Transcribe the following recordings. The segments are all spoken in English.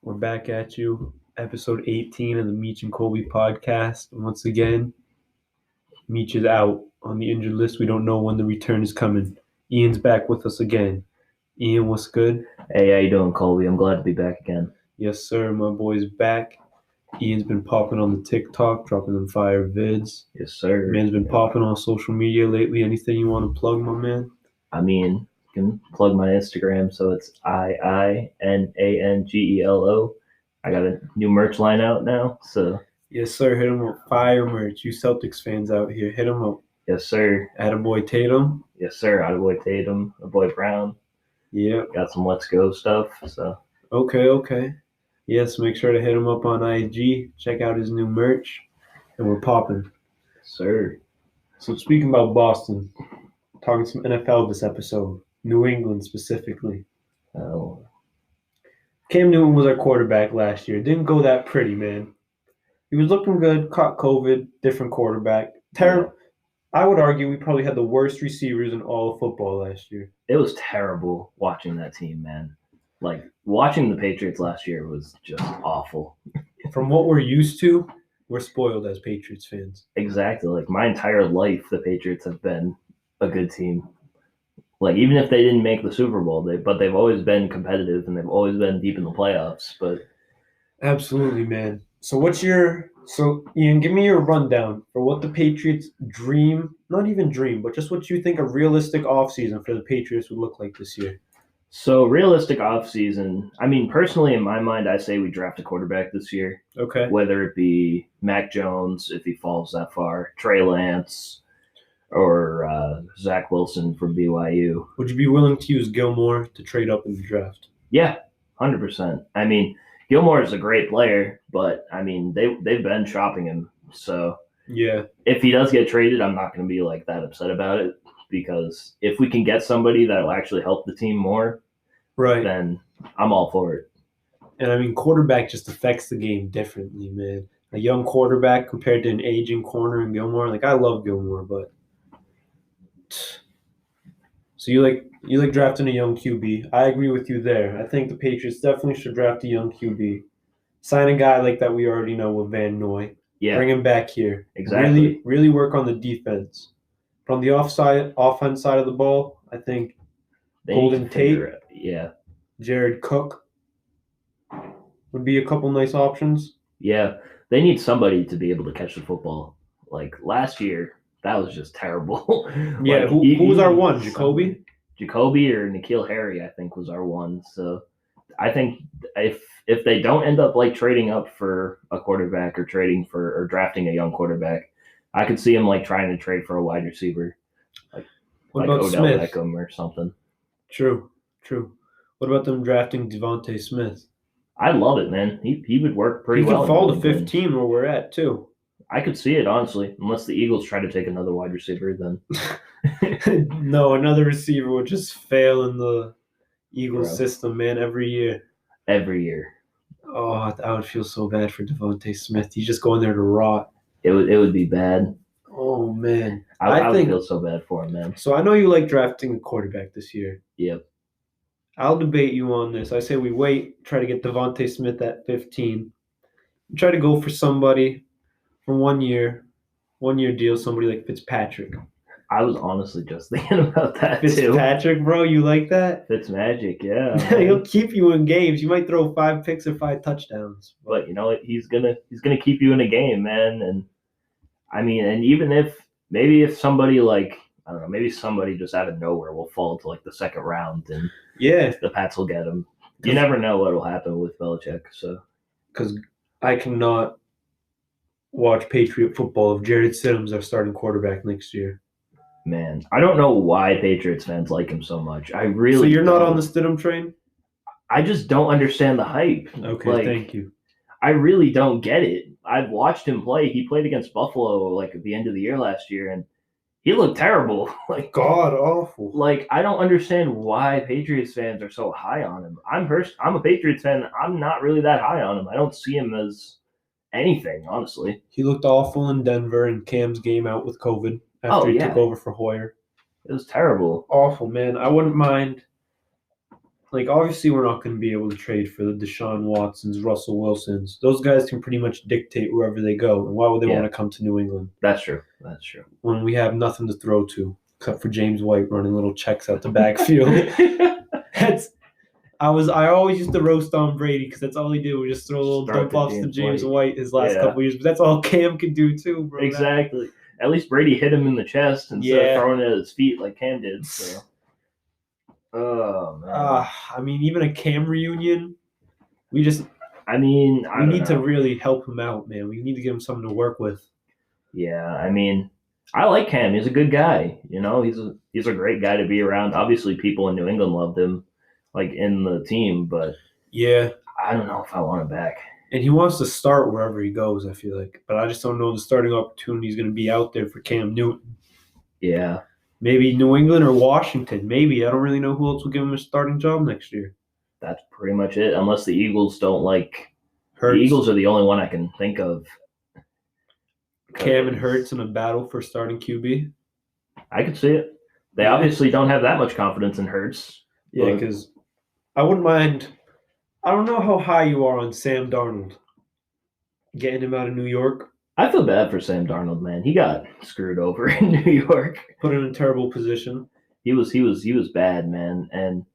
We're back at you, episode 18 of the Meech and Colby podcast. And once again, Meech is out on the injured list. We don't know when the return is coming. Ian's back with us again. Ian, what's good? Hey, how you doing, Colby? I'm glad to be back again. Yes, sir. My boy's back. Ian's been popping on the TikTok, dropping them fire vids. Yes, sir. Man's been popping on social media lately. Anything you want to plug, my man? I mean, you can plug my Instagram, so it's IINANGELO. I got a new merch line out now, so. Yes, sir. Hit him up. Fire merch. You Celtics fans out here, hit him up. Yes, sir. Attaboy Tatum. Yes, sir. Attaboy Tatum, attaboy Brown. Yeah. Got some Let's Go stuff, so. Okay. Yes, make sure to hit him up on IG. Check out his new merch. And we're popping. Yes, sir. So speaking about Boston, talking some NFL this episode. New England specifically. Oh. Cam Newton was our quarterback last year. Didn't go that pretty, man. He was looking good, caught COVID, different quarterback. I would argue we probably had the worst receivers in all of football last year. It was terrible watching that team, man. Like, watching the Patriots last year was just awful. From what we're used to, we're spoiled as Patriots fans. Exactly. Like, my entire life, the Patriots have been a good team. Like, even if they didn't make the Super Bowl, they've always been competitive and they've always been deep in the playoffs. But absolutely, man. So Ian, give me your rundown for what the Patriots not even dream, but just what you think a realistic offseason for the Patriots would look like this year. So realistic offseason, I mean, personally, in my mind, I say we draft a quarterback this year. Okay. Whether it be Mac Jones, if he falls that far, Trey Lance, or Zach Wilson from BYU. Would you be willing to use Gilmore to trade up in the draft? Yeah, 100%. I mean, Gilmore is a great player, but, I mean, they've been shopping him. So yeah, if he does get traded, I'm not going to be like that upset about it, because if we can get somebody that will actually help the team more, right, then I'm all for it. And, I mean, quarterback just affects the game differently, man. A young quarterback compared to an aging corner in Gilmore. Like, I love Gilmore, but so you like drafting a young QB. I agree with you there. I think the Patriots definitely should draft a young QB. Sign a guy like that we already know with Van Noy. Yeah. Bring him back here. Exactly. Really work on the defense. But on the offense side of the ball, I think Golden Tate, Jared Cook would be a couple nice options. Yeah, they need somebody to be able to catch the football. Like last year, that was just terrible. Yeah, like, who was our one? Jacoby? Jacoby or N'Keal Harry, I think, was our one. So I think if they don't end up like trading up for a quarterback or drafting a young quarterback, I could see him like trying to trade for a wide receiver, like Odell Smith? Beckham or something. True. What about them drafting Devontae Smith? I love it, man. He would work pretty well. He could fall to 15 where we're at, too. I could see it, honestly, unless the Eagles try to take another wide receiver, then. No, another receiver would just fail in the Eagles system, man, every year. Every year. Oh, I would feel so bad for Devontae Smith. He's just going there to rot. It would be bad. Oh, man. I would feel so bad for him, man. So I know you like drafting a quarterback this year. Yep. I'll debate you on this. I say we wait, try to get Devontae Smith at 15. Try to go for somebody for 1 year deal, somebody like Fitzpatrick. I was honestly just thinking about that Fitzpatrick, bro, you like that? Fitzmagic, yeah. He'll keep you in games. You might throw 5 picks or 5 touchdowns. But you know what? He's gonna keep you in a game, man. And I mean, and even if somebody like, I don't know, maybe somebody just out of nowhere will fall to like the second round and the Pats will get him. You never know what will happen with Belichick. So, because I cannot watch Patriot football if Jared Stidham's our starting quarterback next year. Man, I don't know why Patriots fans like him so much. I really. So you're not on the Stidham train? I just don't understand the hype. Okay, thank you. I really don't get it. I've watched him play. He played against Buffalo like at the end of the year last year, and he looked terrible. Like god awful. Like I don't understand why Patriots fans are so high on him. I'm a Patriots fan. I'm not really that high on him. I don't see him as anything, honestly. He looked awful in Denver in Cam's game out with COVID after he took over for Hoyer. It was terrible. Awful, man. I wouldn't mind like obviously we're not going to be able to trade for the Deshaun Watsons, Russell Wilsons. Those guys can pretty much dictate wherever they go. And why would they want to come to New England? That's true. When we have nothing to throw to, except for James White running little checks out the backfield. I always used to roast on Brady because that's all he did was just throw little dump offs to James White his last couple of years. But that's all Cam could do too, bro. Exactly. At least Brady hit him in the chest instead of throwing it at his feet like Cam did. So. Oh man. I mean, even a Cam reunion, we need to really help him out, man. We need to give him something to work with. Yeah, I mean, I like Cam. He's a good guy. You know, he's a great guy to be around. Obviously, people in New England loved him, like in the team, but yeah, I don't know if I want him back. And he wants to start wherever he goes, I feel like. But I just don't know the starting opportunity is going to be out there for Cam Newton. Yeah. Maybe New England or Washington. Maybe. I don't really know who else will give him a starting job next year. That's pretty much it, unless the Eagles don't like Hurts. The Eagles are the only one I can think of. Cam and Hurts in a battle for starting QB? I could see it. They obviously don't have that much confidence in Hurts. Yeah, because I wouldn't mind. I don't know how high you are on Sam Darnold. Getting him out of New York. I feel bad for Sam Darnold, man. He got screwed over in New York. Put in a terrible position. He was bad, man. And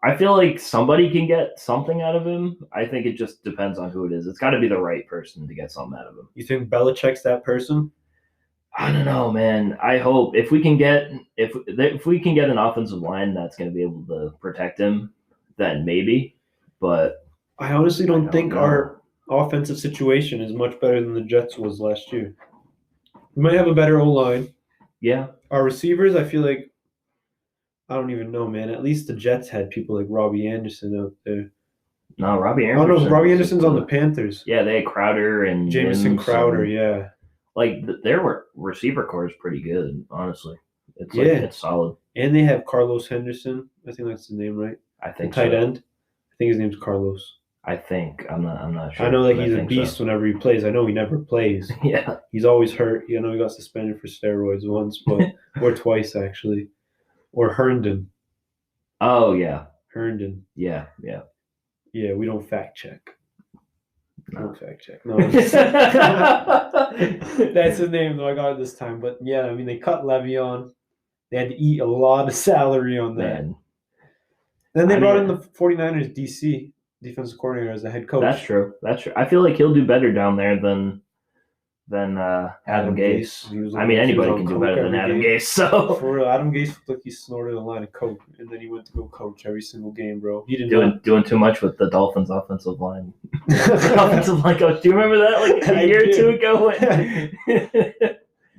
I feel like somebody can get something out of him. I think it just depends on who it is. It's got to be the right person to get something out of him. You think Belichick's that person? I don't know, man. I hope if we can get an offensive line that's going to be able to protect him, then maybe. But I honestly don't think our offensive situation is much better than the Jets was last year. We might have a better O-line. Yeah. Our receivers, I feel like, I don't even know, man. At least the Jets had people like Robbie Anderson out there. No, Robbie Anderson. Oh, no, Robbie Anderson's on the Panthers. Yeah, they had Crowder and Jamison Crowder, yeah. Like, their receiver core is pretty good, honestly. It's solid. And they have Carlos Henderson. I think that's his name, right? I think tight end. I think his name's Carlos. I think. I'm not sure. I know that he's a beast whenever he plays. I know he never plays. Yeah. He's always hurt. You know, he got suspended for steroids once, or twice, actually. Or Herndon. Oh, yeah. Herndon. Yeah. Yeah, we don't fact check. No. Don't fact check. No. That's his name, though. I got it this time. But, yeah, I mean, they cut Le'Veon. They had to eat a lot of salary on that. Man. Then they brought in the 49ers DC defensive coordinator as a head coach. That's true. I feel like he'll do better down there than Adam Gase. I mean, anybody can do better than Adam Gase. So for real, Adam Gase looked like he snorted a line of coke, and then he went to go coach every single game, bro. He didn't doing too much with the Dolphins' offensive line. Offensive line coach. Do you remember that? Like a year or two ago.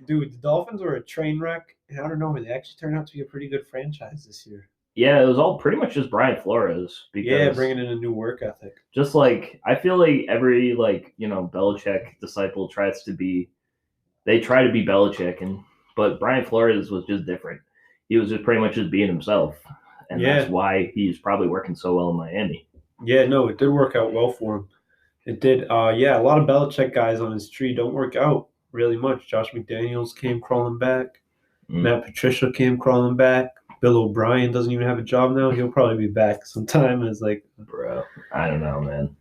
Dude, the Dolphins were a train wreck, and I don't know, they actually turned out to be a pretty good franchise this year. Yeah, it was all pretty much just Brian Flores. Because bringing in a new work ethic. Just like, I feel like every, Belichick disciple try to be Belichick, but Brian Flores was just different. He was just pretty much just being himself. And that's why he's probably working so well in Miami. Yeah, no, it did work out well for him. It did. A lot of Belichick guys on his tree don't work out really much. Josh McDaniels came crawling back. Matt Patricia came crawling back. Bill O'Brien doesn't even have a job now. He'll probably be back sometime as bro, I don't know, man.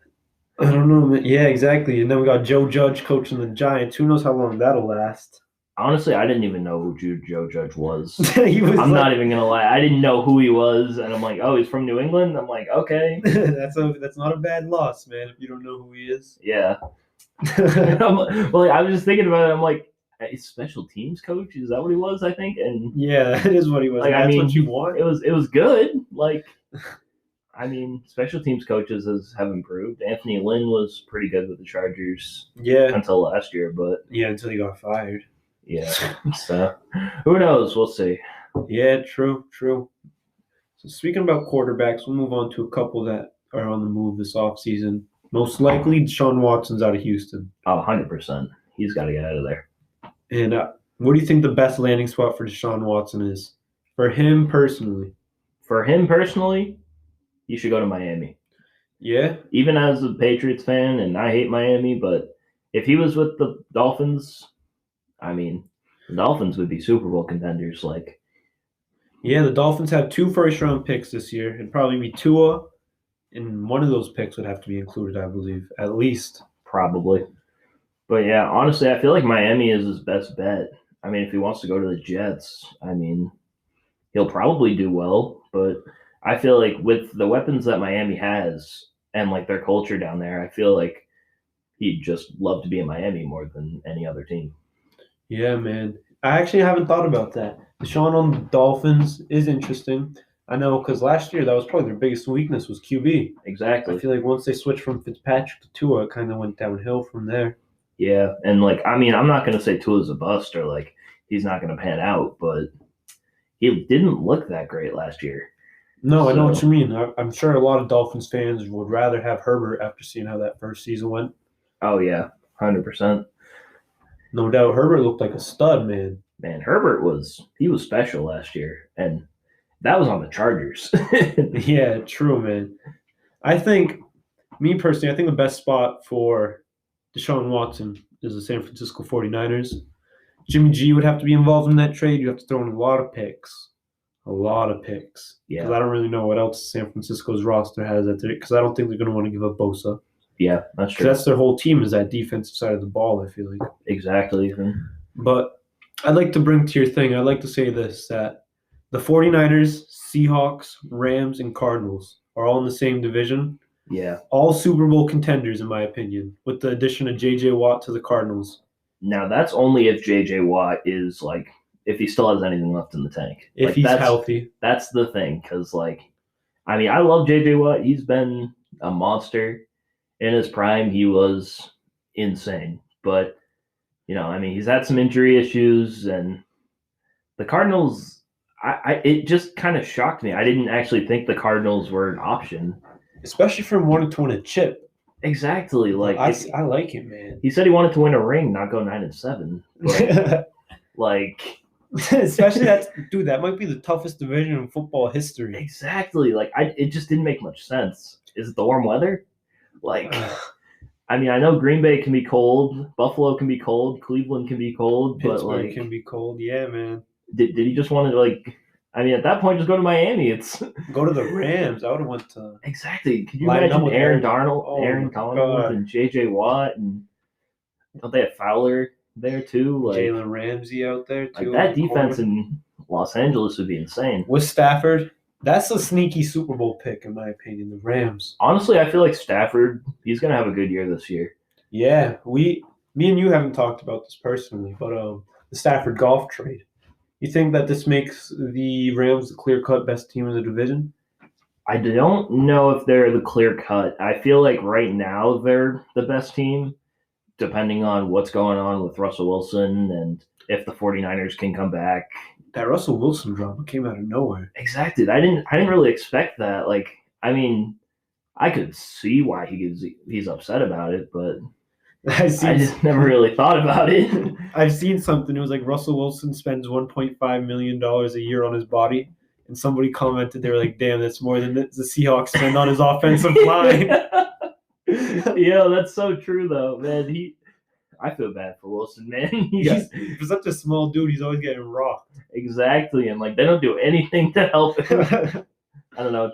I don't know, man. Yeah, exactly. And then we got Joe Judge coaching the Giants. Who knows how long that'll last? Honestly, I didn't even know who Joe Judge was. I'm not even going to lie. I didn't know who he was. And I'm like, oh, he's from New England? I'm like, okay. That's not a bad loss, man, if you don't know who he is. Yeah. I was just thinking about it. I'm like, he's special teams coach. Is that what he was? I think. And yeah, that is what he was. That's what you want. It was good. Special teams coaches have improved. Anthony Lynn was pretty good with the Chargers. Yeah. Until last year, but until he got fired. Yeah. So who knows? We'll see. Yeah, true. So speaking about quarterbacks, we'll move on to a couple that are on the move this offseason. Most likely, Deshaun Watson's out of Houston. Oh, 100%. He's got to get out of there. And what do you think the best landing spot for Deshaun Watson is? For him personally? You should go to Miami. Yeah? Even as a Patriots fan, and I hate Miami, but if he was with the Dolphins, the Dolphins would be Super Bowl contenders. Yeah, the Dolphins have 2 first-round picks this year. It'd probably be Tua, and one of those picks would have to be included, I believe, at least. Probably. But yeah, honestly, I feel like Miami is his best bet. I mean, if he wants to go to the Jets, I mean, he'll probably do well. But I feel like with the weapons that Miami has and like their culture down there, I feel like he'd just love to be in Miami more than any other team. Yeah, man. I actually haven't thought about that. Deshaun on the Dolphins is interesting. I know because last year that was probably their biggest weakness was QB. Exactly. I feel like once they switched from Fitzpatrick to Tua, it kind of went downhill from there. Yeah, and like I mean, I'm not gonna say Tua's a bust or like he's not gonna pan out, but he didn't look that great last year. No, I know what you mean. I'm sure a lot of Dolphins fans would rather have Herbert after seeing how that first season went. Oh yeah, 100%. No doubt, Herbert looked like a stud, man. Man, Herbert was special last year, and that was on the Chargers. Yeah, true, man. I think, me personally, I think the best spot for Deshaun Watson is the San Francisco 49ers. Jimmy G would have to be involved in that trade. You have to throw in a lot of picks. A lot of picks. Because I don't really know what else San Francisco's roster has at there. Because I don't think they're going to want to give up Bosa. Yeah, that's true. That's their whole team is that defensive side of the ball, I feel like. Exactly. But I'd like to bring to your thing, I'd like to say this, that the 49ers, Seahawks, Rams, and Cardinals are all in the same division. Yeah. All Super Bowl contenders, in my opinion, with the addition of J.J. Watt to the Cardinals. Now, that's only if J.J. Watt is, like, if he still has anything left in the tank. If he's healthy. That's the thing, because, like, I mean, I love J.J. Watt. He's been a monster. In his prime, he was insane. But, you know, I mean, he's had some injury issues, and the Cardinals, it just kind of shocked me. I didn't actually think the Cardinals were an option. Especially from wanting to win a chip. Exactly. Like I like it, man. He said he wanted to win a ring, not go 9-7. But, like, especially that might be the toughest division in football history. Exactly. Like, it just didn't make much sense. Is it the warm weather? Like, I mean, I know Green Bay can be cold, Buffalo can be cold, Cleveland can be cold, Pittsburgh but like can be cold. Yeah, man. Did he just want to, like? I mean, at that point, just go to Miami. It's go to the Rams. I would have went to exactly. Could you imagine Aaron Donald, Aaron Donald, and J.J. Watt, and don't they have Fowler there too? Like Jalen Ramsey out there too. Like that defense in Los Angeles would be insane. With Stafford, that's a sneaky Super Bowl pick in my opinion. The Rams. Honestly, I feel like Stafford. He's gonna have a good year this year. Yeah, me and you haven't talked about this personally, but the Stafford golf trade. You think that this makes the Rams the clear-cut best team in the division? I don't know if they're the clear-cut. I feel like right now they're the best team, depending on what's going on with Russell Wilson and if the 49ers can come back. That Russell Wilson drama came out of nowhere. Exactly. I didn't really expect that. Like, I mean, I could see why he's upset about it, but I just never really thought about it. I've seen something. It was like Russell Wilson spends $1.5 million a year on his body. And somebody commented, they were like, damn, that's more than the Seahawks spend on his offensive line. Yeah, that's so true, though, man. I feel bad for Wilson, man. He's such a small dude. He's always getting rocked. Exactly, and like they don't do anything to help him. I don't know.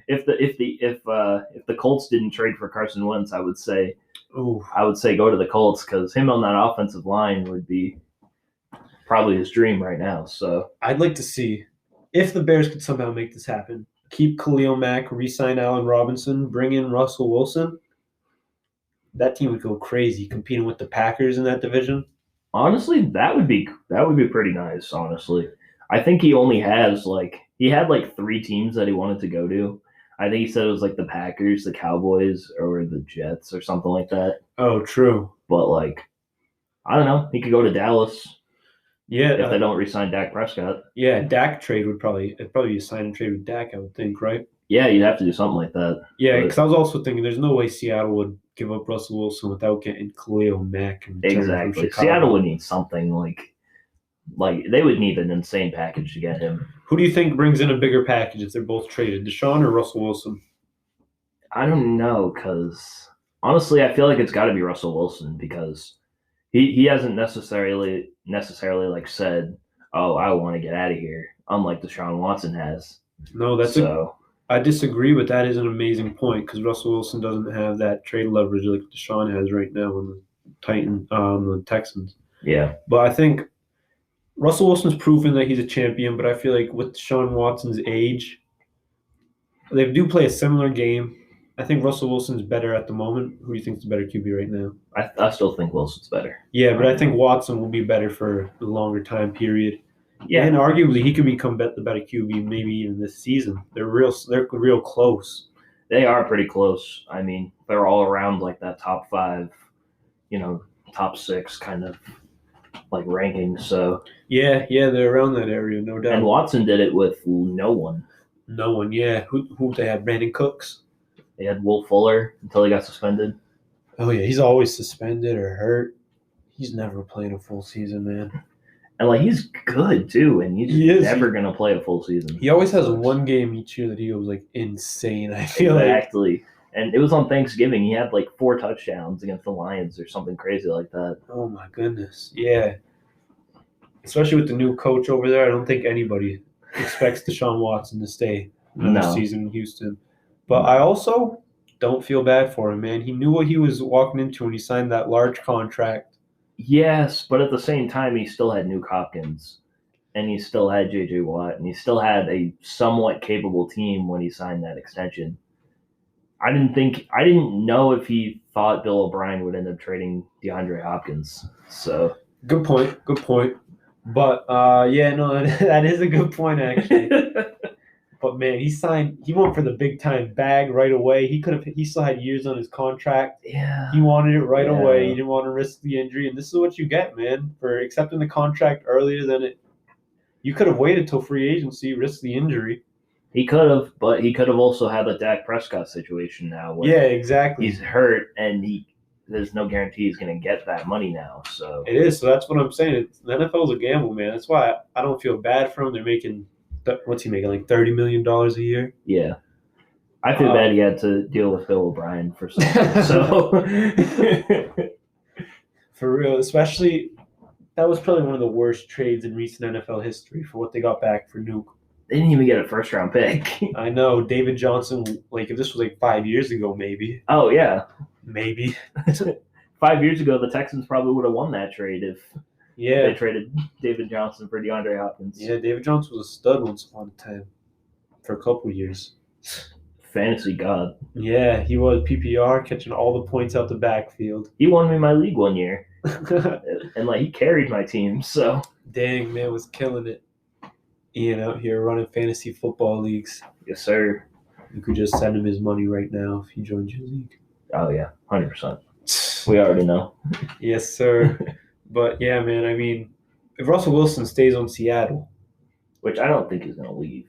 If the Colts didn't trade for Carson Wentz, I would say go to the Colts because him on that offensive line would be probably his dream right now. So I'd like to see if the Bears could somehow make this happen. Keep Khalil Mack, re-sign Allen Robinson, bring in Russell Wilson. That team would go crazy competing with the Packers in that division. Honestly, that would be pretty nice. Honestly, I think he only has he had 3 teams that he wanted to go to. I think he said it was like the Packers, the Cowboys, or the Jets, or something like that. Oh, true. But I don't know. He could go to Dallas. Yeah, if they don't re-sign Dak Prescott. Yeah, Dak trade would probably be a sign and trade with Dak, I would think, right? Yeah, you'd have to do something like that. Yeah, because I was also thinking there's no way Seattle would give up Russell Wilson without getting Khalil Mack. Exactly. Seattle would need something like they would need an insane package to get him. Who do you think brings in a bigger package if they're both traded, Deshaun or Russell Wilson? I don't know, because honestly, I feel like it's got to be Russell Wilson because he hasn't necessarily said, oh, I want to get out of here, unlike Deshaun Watson has. No, I disagree, but that is an amazing point because Russell Wilson doesn't have that trade leverage like Deshaun has right now on the Texans. Yeah. But I think Russell Wilson's proven that he's a champion, but I feel like with Deshaun Watson's age, they do play a similar game. I think Russell Wilson's better at the moment. Who do you think is the better QB right now? I still think Wilson's better. Yeah, but I think Watson will be better for a longer time period. Yeah, and arguably he could become the better QB maybe even this season. They're real close. They are pretty close. I mean, they're all around like that top 5, top 6 kind of like ranking. So yeah, they're around that area, no doubt. And Watson did it with no one. No one, yeah. Who they had? Brandon Cooks. They had Will Fuller until he got suspended. Oh yeah, he's always suspended or hurt. He's never playing a full season, man. And like he's good too, and he's never gonna play a full season. He always has one game each year that he was like insane. I feel exactly. And it was on Thanksgiving. He had like 4 touchdowns against the Lions or something crazy like that. Oh my goodness, yeah. Especially with the new coach over there, I don't think anybody expects Deshaun Watson to stay another season in Houston. But I also don't feel bad for him, man. He knew what he was walking into when he signed that large contract. Yes, but at the same time, he still had Nuke Hopkins, and he still had J.J. Watt, and he still had a somewhat capable team when he signed that extension. I didn't know if he thought Bill O'Brien would end up trading DeAndre Hopkins. So good point. But that is a good point actually. But man, he went for the big time bag right away. He still had years on his contract. Yeah. He wanted it right away. He didn't want to risk the injury. And this is what you get, man, for accepting the contract earlier than it. You could have waited till free agency, risk the injury. He could have, but he could have also had the Dak Prescott situation now. Yeah, exactly. He's hurt, and there's no guarantee he's going to get that money now. So it is. So that's what I'm saying. The NFL's a gamble, man. That's why I don't feel bad for him. They're making. What's he making, like $30 million a year? Yeah. I feel bad he had to deal with Bill O'Brien for something. So for real, especially that was probably one of the worst trades in recent NFL history for what they got back for Nuke. They didn't even get a first-round pick. I know. David Johnson, like if this was like 5 years ago, maybe. Oh, yeah. Maybe. 5 years ago, the Texans probably would have won that trade if they traded David Johnson for DeAndre Hopkins. Yeah, David Johnson was a stud once upon a time for a couple of years. Fantasy god. Yeah, he was PPR, catching all the points out the backfield. He won me my league one year. And he carried my team, so. Dang, man, was killing it. Ian out here running fantasy football leagues. Yes, sir. You could just send him his money right now if he joins your league. Oh, yeah, 100%. We already know. Yes, sir. But, yeah, man, I mean, if Russell Wilson stays on Seattle. Which I don't think he's going to leave.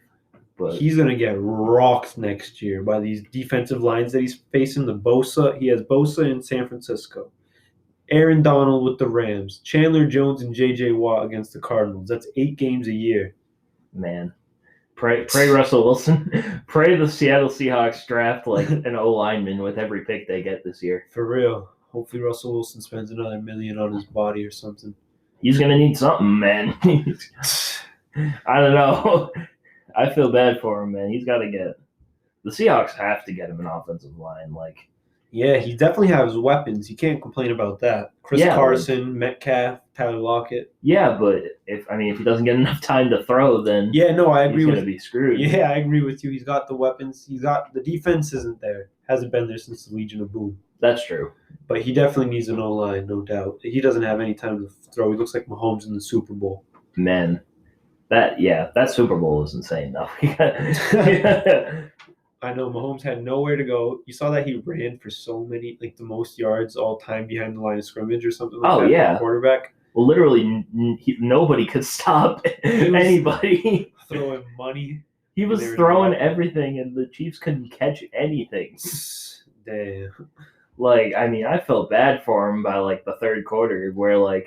But he's going to get rocked next year by these defensive lines that he's facing. He has Bosa in San Francisco. Aaron Donald with the Rams. Chandler Jones and J.J. Watt against the Cardinals. That's 8 games a year. Man. Pray Russell Wilson. Pray the Seattle Seahawks draft an O-lineman with every pick they get this year. For real. Hopefully Russell Wilson spends another $1 million on his body or something. He's going to need something, man. I don't know. I feel bad for him, man. He's got to get – the Seahawks have to get him an offensive line. Yeah, he definitely has weapons. You can't complain about that. Chris Carson, Metcalf, Tyler Lockett. Yeah, but if he doesn't get enough time to throw, then I agree. He's going to be screwed. Yeah, I agree with you. He's got the weapons. The defense isn't there. Hasn't been there since the Legion of Boom. That's true. But he definitely needs an O-line, no doubt. He doesn't have any time to throw. He looks like Mahomes in the Super Bowl. Man, that Super Bowl is insane, though. I know Mahomes had nowhere to go. You saw that he ran for so many, the most yards all time behind the line of scrimmage or something like that. Oh, yeah. Quarterback. Well, literally, nobody could stop anybody. Throwing money. He was throwing everything, and the Chiefs couldn't catch anything. Damn. I felt bad for him by the third quarter, where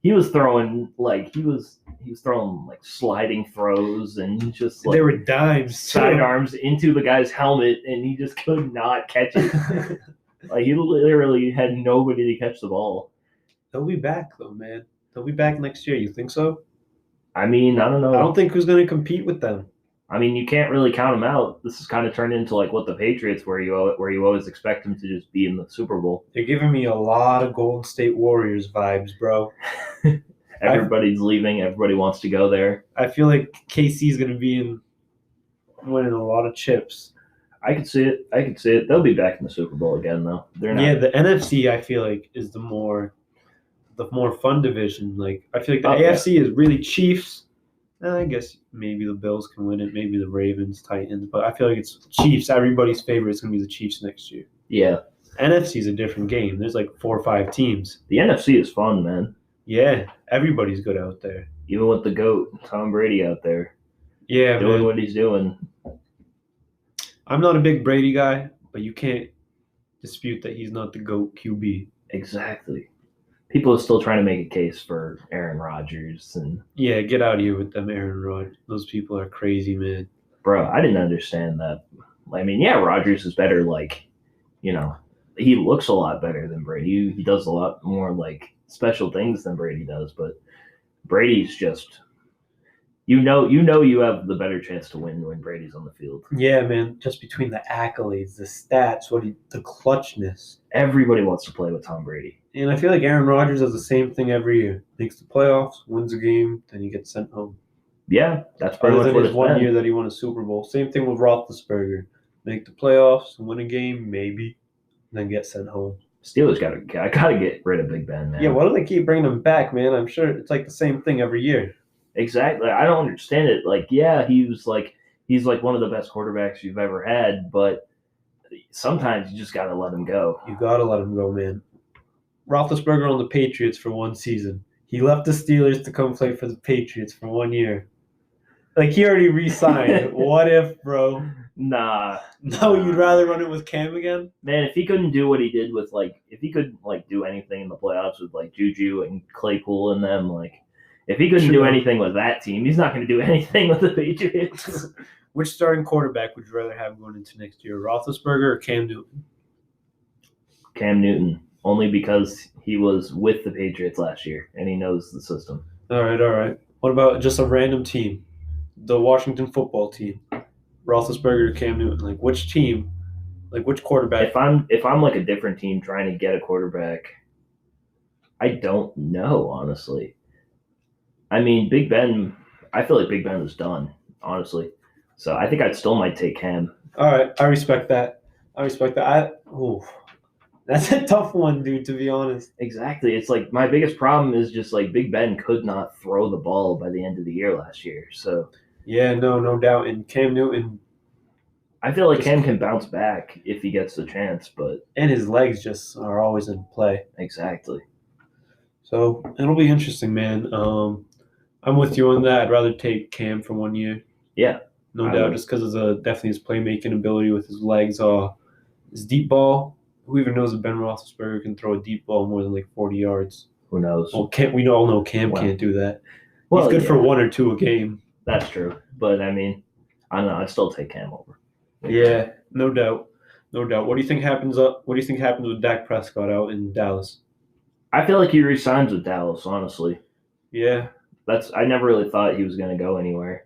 he was throwing he was throwing sliding throws and just they were dimes, sidearms into the guy's helmet, and he just could not catch it. He literally had nobody to catch the ball. They'll be back though, man. They'll be back next year. You think so? I mean, I don't know. I don't think who's going to compete with them. I mean, you can't really count them out. This has kind of turned into like what the Patriots, where you always expect them to just be in the Super Bowl. They're giving me a lot of Golden State Warriors vibes, bro. Everybody's leaving. Everybody wants to go there. I feel like KC's going to be winning a lot of chips. I could see it. They'll be back in the Super Bowl again, though. They're not. Yeah, the NFC I feel like is the more fun division. Like I feel like the AFC is really Chiefs. I guess maybe the Bills can win it. Maybe the Ravens, Titans. But I feel like it's Chiefs. Everybody's favorite is going to be the Chiefs next year. Yeah. NFC is a different game. There's like 4 or 5 teams. The NFC is fun, man. Yeah, everybody's good out there. Even with the GOAT, Tom Brady out there. Yeah, doing what he's doing. I'm not a big Brady guy, but you can't dispute that he's not the GOAT QB. Exactly. People are still trying to make a case for Aaron Rodgers. Yeah, get out of here with them Aaron Rodgers. Those people are crazy, man. Bro, I didn't understand that. I mean, yeah, Rodgers is better, like, he looks a lot better than Brady. He does a lot more, like, special things than Brady does, but Brady's just you have the better chance to win when Brady's on the field. Yeah, man. Just between the accolades, the stats, the clutchness. Everybody wants to play with Tom Brady. And I feel like Aaron Rodgers does the same thing every year. Makes the playoffs, wins a game, then he gets sent home. Yeah, that's pretty much what it's one year that he won a Super Bowl. Same thing with Roethlisberger. Make the playoffs, win a game, maybe, then get sent home. Steelers gotta get rid of Big Ben, man. Yeah, why do they keep bringing him back, man? I'm sure it's like the same thing every year. Exactly. I don't understand it. Like, yeah, he's like one of the best quarterbacks you've ever had, but sometimes you just gotta let him go. You gotta let him go, man. Roethlisberger on the Patriots for one season. He left the Steelers to come play for the Patriots for 1 year. Like, he already re-signed. What if, bro? Nah. No, you'd rather run it with Cam again? Man, if he couldn't do what he did with, if he could, do anything in the playoffs with, Juju and Claypool and them, if he couldn't do anything with that team, he's not going to do anything with the Patriots. Which starting quarterback would you rather have going into next year, Roethlisberger or Cam Newton? Cam Newton, only because he was with the Patriots last year and he knows the system. All right. What about just a random team? The Washington football team. Roethlisberger or Cam Newton? Which team? Which quarterback? If I'm a different team trying to get a quarterback, I don't know, honestly. I mean, Big Ben, I feel like Big Ben is done, honestly. So I think I still might take Cam. All right, I respect that. That's a tough one, dude, to be honest. Exactly. It's my biggest problem is just Big Ben could not throw the ball by the end of the year last year. So yeah, no doubt. And Cam Newton, I feel like Cam can bounce back if he gets the chance, and his legs just are always in play. Exactly. So it'll be interesting, man. I'm with you on that. I'd rather take Cam for 1 year. Yeah. No doubt, just because of definitely his playmaking ability with his legs. His deep ball. Who even knows if Ben Roethlisberger can throw a deep ball more than 40 yards? Who knows? Well, we all know Cam can't do that. He's good for 1 or 2 a game. That's true. But, I mean, I don't know. I'd still take Cam over. Yeah, no doubt. What do you think happens with Dak Prescott out in Dallas? I feel like he re-signs with Dallas, honestly. Yeah. I never really thought he was going to go anywhere.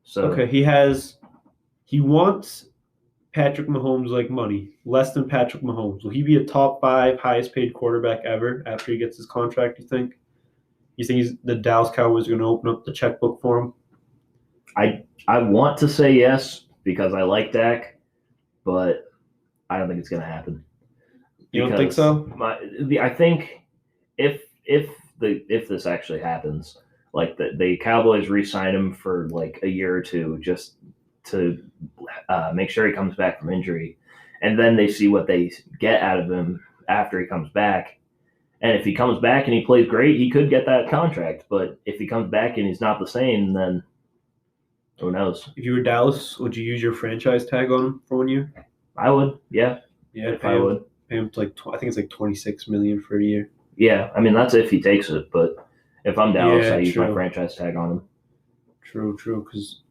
So okay, he wants Patrick Mahomes money, less than Patrick Mahomes. Will he be a top 5 highest paid quarterback ever after he gets his contract, you think? You think the Dallas Cowboys are going to open up the checkbook for him? I want to say yes because I like Dak, but I don't think it's going to happen. You don't think so? I think if this actually happens, the Cowboys re-sign him for a year or two just to make sure he comes back from injury, and then they see what they get out of him after he comes back. And if he comes back and he plays great, he could get that contract. But if he comes back and he's not the same, then who knows? If you were Dallas, would you use your franchise tag on him for 1 year? I would, yeah. Yeah, if I would. Pay him to I think it's $26 million for a year. Yeah, I mean that's if he takes it, but if I'm Dallas, I use my franchise tag on him. True, because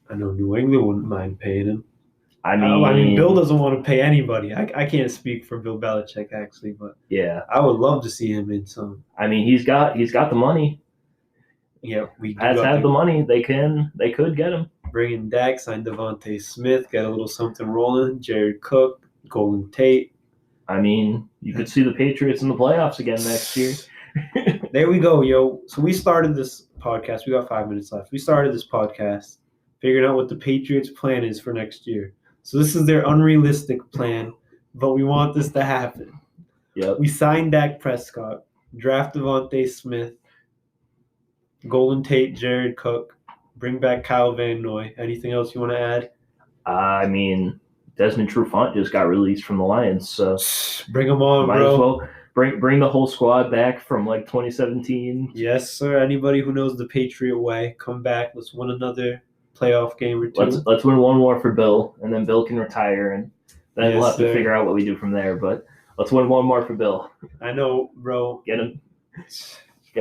I know New England wouldn't mind paying him. I mean, Bill doesn't want to pay anybody. I can't speak for Bill Belichick actually, but yeah, I would love to see him in some. I mean, he's got the money. Yeah, we Pats have the money. They could get him. Bring in Dak, sign Devontae Smith, get a little something rolling. Jared Cook, Golden Tate. I mean, you could see the Patriots in the playoffs again next year. There we go, yo. So we started this podcast. We got 5 minutes left. We started this podcast figuring out what the Patriots' plan is for next year. So this is their unrealistic plan, but we want this to happen. Yep. We signed Dak Prescott, draft Devontae Smith, Golden Tate, Jared Cook, bring back Kyle Van Noy. Anything else you want to add? I mean, Desmond Trufant just got released from the Lions, so bring him on, might bro. As well bring the whole squad back from like 2017. Yes, sir. Anybody who knows the Patriot way, come back. Let's win another playoff game or two. Let's win one more for Bill, and then Bill can retire, and then we'll have to figure out what we do from there. But let's win one more for Bill. I know, bro. Get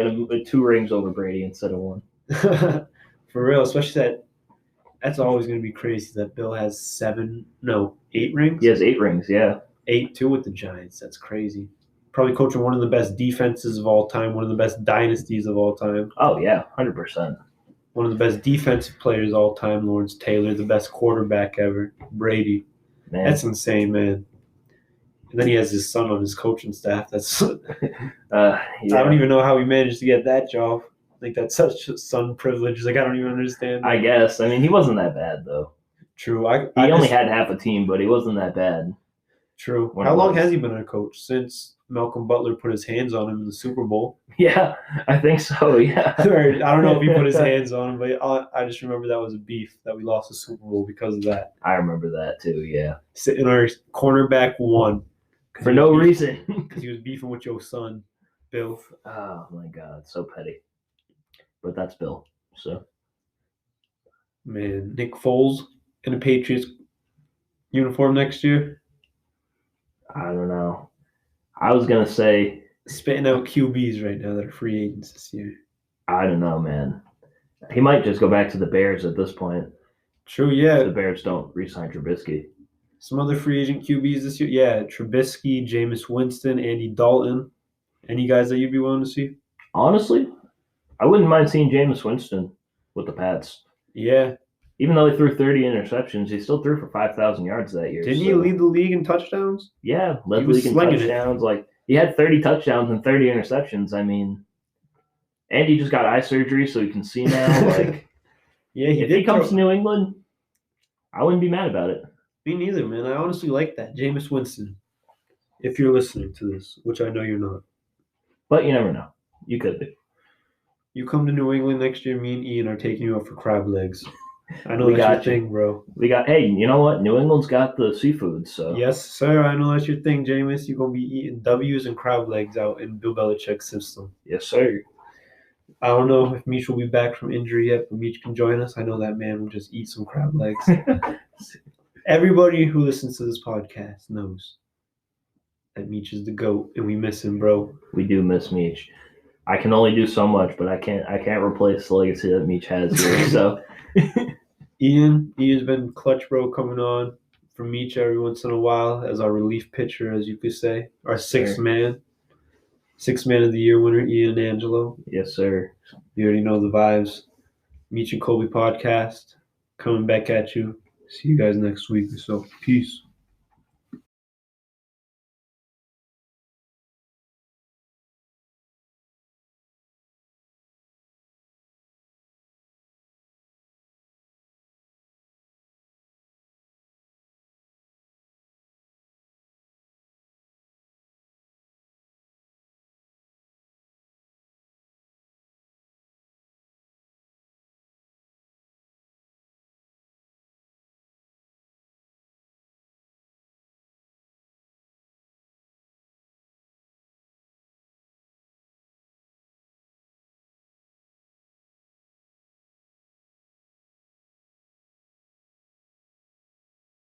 him with 2 rings over Brady instead of 1. For real, especially that's always going to be crazy that Bill has 8 rings. He has 8 rings, yeah. 8-2 with the Giants. That's crazy. Probably coaching one of the best defenses of all time, one of the best dynasties of all time. Oh, yeah, 100%. One of the best defensive players of all time, Lawrence Taylor, the best quarterback ever, Brady. Man. That's insane, man. And then he has his son on his coaching staff. That's I don't even know how he managed to get that job. Like, that's such son privilege. Like, I don't even understand. I guess. I mean, he wasn't that bad, though. True. He only had half a team, but he wasn't that bad. True. How long has he been a coach? Since Malcolm Butler put his hands on him in the Super Bowl. Yeah, I think so, yeah. I don't know if he put his hands on him, but I just remember that was a beef that we lost the Super Bowl because of that. I remember that, too, yeah. Sitting our cornerback won. For no reason. Because he was beefing with your son, Bill. Oh, my God. So petty. But that's Bill, so. Man, Nick Foles in a Patriots uniform next year? I don't know. I was going to say. Spitting out QBs right now that are free agents this year. I don't know, man. He might just go back to the Bears at this point. True, yeah. If the Bears don't re-sign Trubisky. Some other free agent QBs this year? Yeah, Trubisky, Jameis Winston, Andy Dalton. Any guys that you'd be willing to see? Honestly, I wouldn't mind seeing Jameis Winston with the Pats. Yeah. Even though he threw 30 interceptions, he still threw for 5,000 yards that year. Didn't he lead the league in touchdowns? Yeah, led the league in touchdowns. Like, he had 30 touchdowns and 30 interceptions. I mean, and he just got eye surgery, so he can see now. Like, yeah, if he comes to New England, I wouldn't be mad about it. Me neither, man. I honestly like that. Jameis Winston, if you're listening to this, which I know you're not. But you never know. You could be. You come to New England next year, me and Ian are taking you out for crab legs. I know that's your thing, bro. Hey, you know what? New England's got the seafood, so. Yes, sir. I know that's your thing, Jameis. You're going to be eating W's and crab legs out in Bill Belichick's system. Yes, sir. I don't know if Meech will be back from injury yet, but Meech can join us. I know that man will just eat some crab legs. Everybody who listens to this podcast knows that Meech is the GOAT, and we miss him, bro. We do miss Meech. I can only do so much, but I can't replace the legacy that Meech has here. So, Ian's been clutch, bro, coming on from Meech every once in a while as our relief pitcher, as you could say, our sixth man of the year winner, Ian Angelo. Yes, sir. You already know the vibes. Meech and Colby podcast coming back at you. See you guys next week. So, peace.